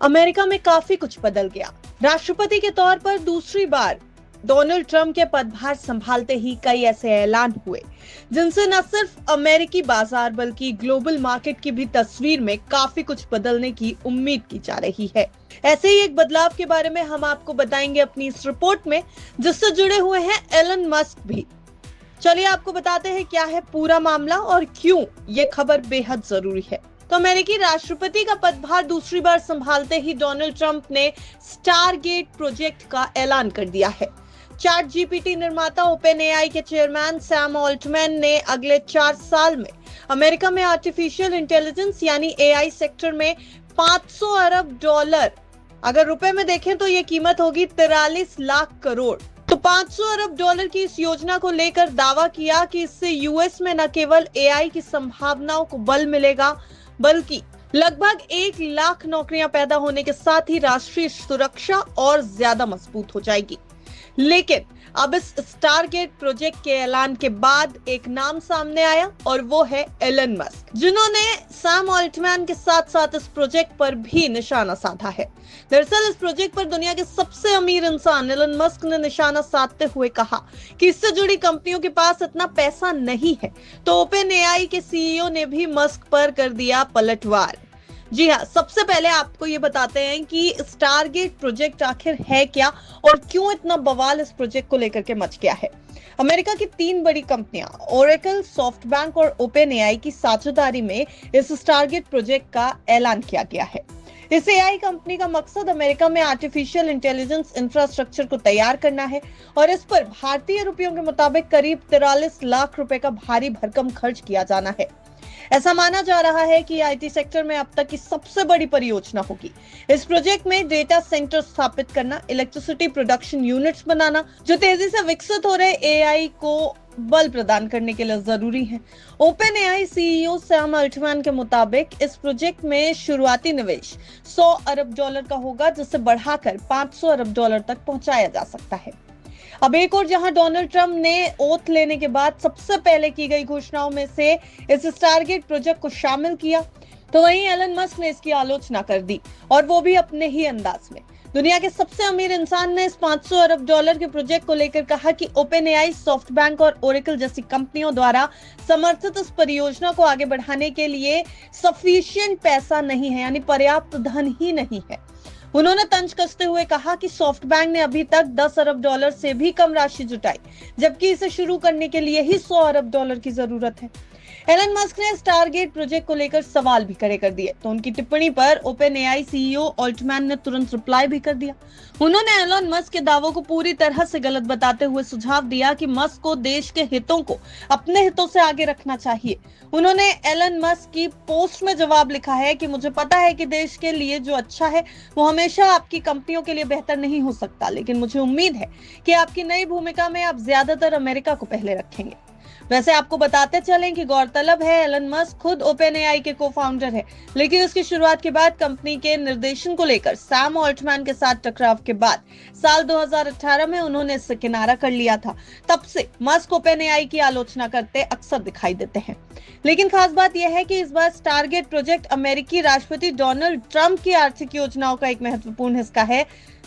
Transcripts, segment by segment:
America में काफी कुछ बदल गया। राष्ट्रपति के तौर पर दूसरी बार डोनाल्ड ट्रंप के पदभार संभालते ही कई ऐसे ऐलान हुए जिनसे न सिर्फ अमेरिकी बाजार बल्कि ग्लोबल मार्केट की भी तस्वीर में काफी कुछ बदलने की उम्मीद की जा रही है। ऐसे ही एक बदलाव के बारे में हम आपको बताएंगे अपनी इस रिपोर्ट में, जिससे जुड़े हुए हैं एलन मस्क भी। चलिए आपको बताते हैं क्या है पूरा मामला और क्यों ये खबर बेहद जरूरी है। तो अमेरिकी राष्ट्रपति का पदभार दूसरी बार संभालते ही डोनाल्ड ट्रंप ने स्टारगेट प्रोजेक्ट का ऐलान कर दिया है। चैट जीपीटी निर्माता ओपन एआई के चेयरमैन सैम ऑल्टमैन ने अगले 4 साल में अमेरिका में आर्टिफिशियल इंटेलिजेंस यानी एआई सेक्टर में $500 अरब, अगर रुपए में देखें तो ये कीमत होगी 43 लाख करोड़। तो $500 अरब की इस योजना को लेकर दावा किया कि इससे यूएस में न केवल एआई की संभावनाओं को बल मिलेगा बल्कि लगभग 1 लाख नौकरियां पैदा होने के साथ ही राष्ट्रीय सुरक्षा और ज्यादा मजबूत हो जाएगी। लेकिन अब इस स्टारगेट प्रोजेक्ट के ऐलान के बाद एक नाम सामने आया और वो है एलन मस्क, जिन्होंने सैम ऑल्टमैन के साथ साथ इस प्रोजेक्ट पर भी निशाना साधा है। दरअसल इस प्रोजेक्ट पर दुनिया के सबसे अमीर इंसान एलन मस्क ने निशाना साधते हुए कहा कि इससे जुड़ी कंपनियों के पास इतना पैसा नहीं है, तो ओपन एआई के सीईओ ने भी मस्क पर कर दिया पलटवार। जी हाँ, सबसे पहले आपको ये बताते हैं कि स्टारगेट प्रोजेक्ट आखिर है क्या और क्यों इतना बवाल इस प्रोजेक्ट को लेकर के मच गया है। अमेरिका की 3 बड़ी कंपनियां ओरेकल, सॉफ्टबैंक और ओपन एआई की साझेदारी में इस स्टारगेट प्रोजेक्ट का ऐलान किया गया है। इस एआई कंपनी का मकसद अमेरिका में आर्टिफिशियल इंटेलिजेंस इंफ्रास्ट्रक्चर को तैयार करना है और इस पर भारतीय रुपयों के मुताबिक करीब 43 लाख रुपए का भारी भरकम खर्च किया जाना है। ऐसा माना जा रहा है कि आईटी सेक्टर में अब तक की सबसे बड़ी परियोजना होगी। इस प्रोजेक्ट में डेटा सेंटर स्थापित करना, इलेक्ट्रिसिटी प्रोडक्शन यूनिट्स बनाना, जो तेजी से विकसित हो रहे एआई को बल प्रदान करने के लिए जरूरी है। Open AI CEO Sam Altman के मुताबिक इस प्रोजेक्ट में शुरुआती निवेश $100 अरब का होगा, जिसे बढ़ाकर $500 अरब तक पहुंचाया जा सकता है। अब एक और जहां डोनाल्ड ट्रंप ने ओथ लेने के बाद सबसे पहले की गई घोषणाओं में से इस स्टारगेट प्रोजेक्ट को शामिल किया, तो वहीं एलन मस्क ने इसकी आलोचना कर दी और वो भी अपने ही अंदाज में। दुनिया के सबसे अमीर इंसान ने इस $500 अरब के प्रोजेक्ट को लेकर कहा कि ओपन एआई, सॉफ्टबैंक और ओरेकल जैसी कंपनियों द्वारा समर्थित इस परियोजना को आगे बढ़ाने के लिए सफिशिएंट पैसा नहीं है, यानी पर्याप्त धन ही नहीं है। उन्होंने तंज कसते हुए कहा कि सॉफ्टबैंक ने अभी तक $10 अरब से भी कम राशि जुटाई, जबकि इसे शुरू करने के लिए ही $100 अरब की जरूरत है। एलन मस्क ने स्टारगेट प्रोजेक्ट को लेकर सवाल भी खड़े कर दिए, तो उनकी टिप्पणी पर ओपन एआई सीईओ ऑल्टमैन ने तुरंत रिप्लाई भी कर दिया। उन्होंने एलन मस्क के दावों को पूरी तरह से गलत बताते हुए सुझाव दिया कि मस्क को देश के हितों को अपने हितों से आगे रखना चाहिए। उन्होंने एलन मस्क की पोस्ट में जवाब लिखा है कि मुझे पता है कि देश के लिए जो अच्छा है वो हमेशा आपकी कंपनियों के लिए बेहतर नहीं हो सकता, लेकिन मुझे उम्मीद है कि आपकी नई भूमिका में आप ज्यादातर अमेरिका को पहले रखेंगे। वैसे आपको बताते चलें कि गौरतलब है एलन मस्क खुद ओपन एआई के को-फाउंडर है, लेकिन उसकी शुरुआत के बाद कंपनी के निर्देशन को लेकर सैम ऑल्टमैन के साथ टकराव के बाद साल 2018 में उन्होंने इससे किनारा कर लिया था। तब से मस्क ओपन एआई की आलोचना करते अक्सर दिखाई देते हैं। लेकिन खास बात यह है कि इस बार स्टारगेट प्रोजेक्ट अमेरिकी राष्ट्रपति डोनाल्ड ट्रंप की आर्थिक योजनाओं का एक महत्वपूर्ण हिस्सा है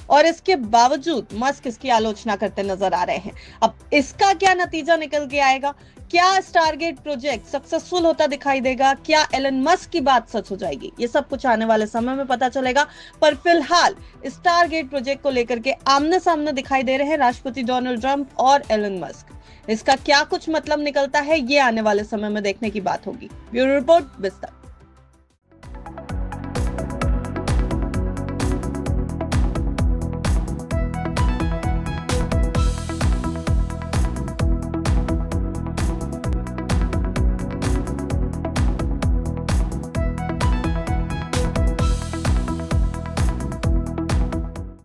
और इसके बावजूद मस्क इसकी आलोचना करते नजर आ रहे हैं। अब इसका क्या नतीजा निकल के आएगा? क्या स्टारगेट प्रोजेक्ट सक्सेसफुल होता दिखाई देगा? क्या एलन मस्क की बात सच हो जाएगी? ये सब कुछ आने वाले समय में पता चलेगा, पर फिलहाल स्टारगेट प्रोजेक्ट को लेकर के आमने सामने दिखाई दे रहे हैं राष्ट्रपति डोनाल्ड ट्रंप और एलन मस्क। इसका क्या कुछ मतलब निकलता है, ये आने वाले समय में देखने की बात होगी। ब्यूरो रिपोर्ट, बिस्तर।